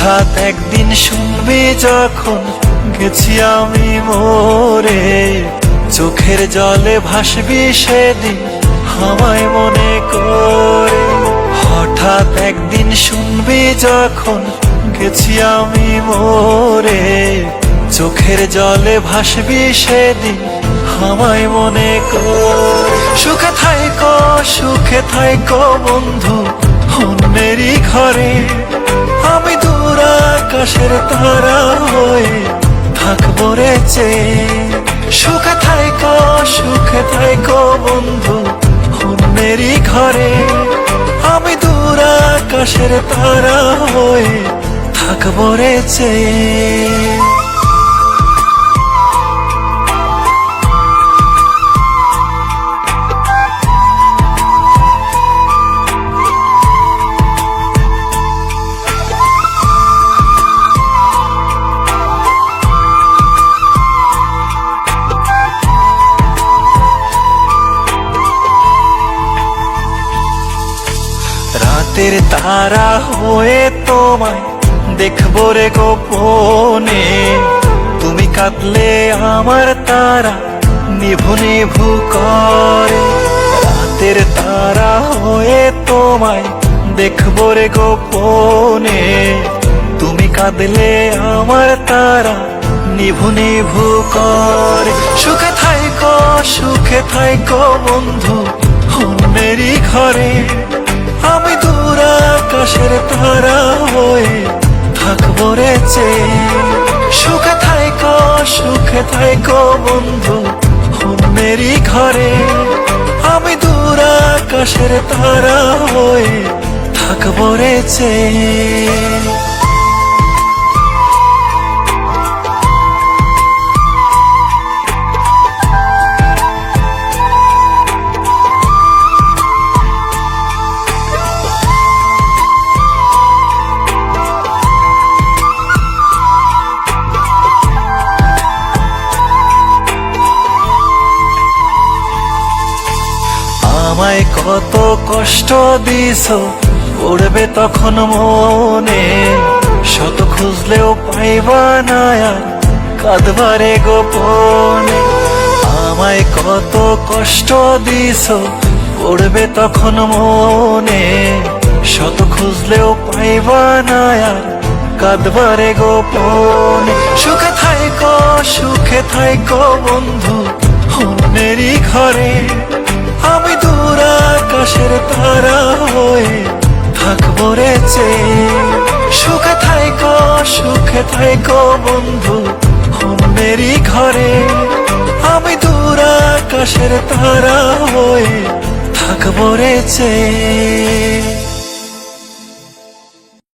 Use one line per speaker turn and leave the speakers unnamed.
হঠাৎ একদিন শুনবি যখন গেছি আমি মরে, চোখের জলে ভাসবি সেদিন আমায় মনে করে। হঠাৎ একদিন শুনবি যখন গেছি আমি মরে, চোখের জলে ভাসবি সেদিন আমায় মনে করে। সুখে থাইকো বন্ধু অন্যেরই ঘরে, আমি দূর আকাশের তারা হয়ে থাকবো রে চেয়ে। সুখে থাইকো বন্ধু অন্যেরই ঘরে, আমি দূর আকাশের তারা হয়ে থাকবো রে চেয়ে। রাতের তারা হয়ে তোমায় দেখবো রে গোপনে, তুমি কাঁদলে আমার তারা নিভু নিভু করে। রাতের তারা হয়ে তোমায় দেখবো রে গোপনে, তুমি কাঁদলে আমার তারা নিভু নিভু করে। সুখে থাইকো বন্ধু অন্যেরই ঘরে, আমি দূর আকাশের তারা হয়ে থাকবো রে চেয়ে। সুখে থাইকো বন্ধু অন্যেরই ঘরে, আমি দূর আকাশের তারা হয়ে থাকবো রে চেয়ে। আমায় কত কষ্ট দিছো পড়বে তখন মনে, শত খুঁজলেও পাইবা না আর কাঁদবারে গোপনে। আমায় কত কষ্ট দিছো পড়বে তখন মনে, শত খুঁজলেও পাইবা না আর কাঁদবারে গোপনে। সুখে থাইকো বন্ধু অন্যেরই ঘরে, আমি দূর আকাশের তারা হয়ে থাকবো রে চেয়ে। সুখে থাইকো বন্ধু অন্যেরই ঘরে, আমি দূর আকাশের তারা হয়ে থাকবো রে চেয়ে।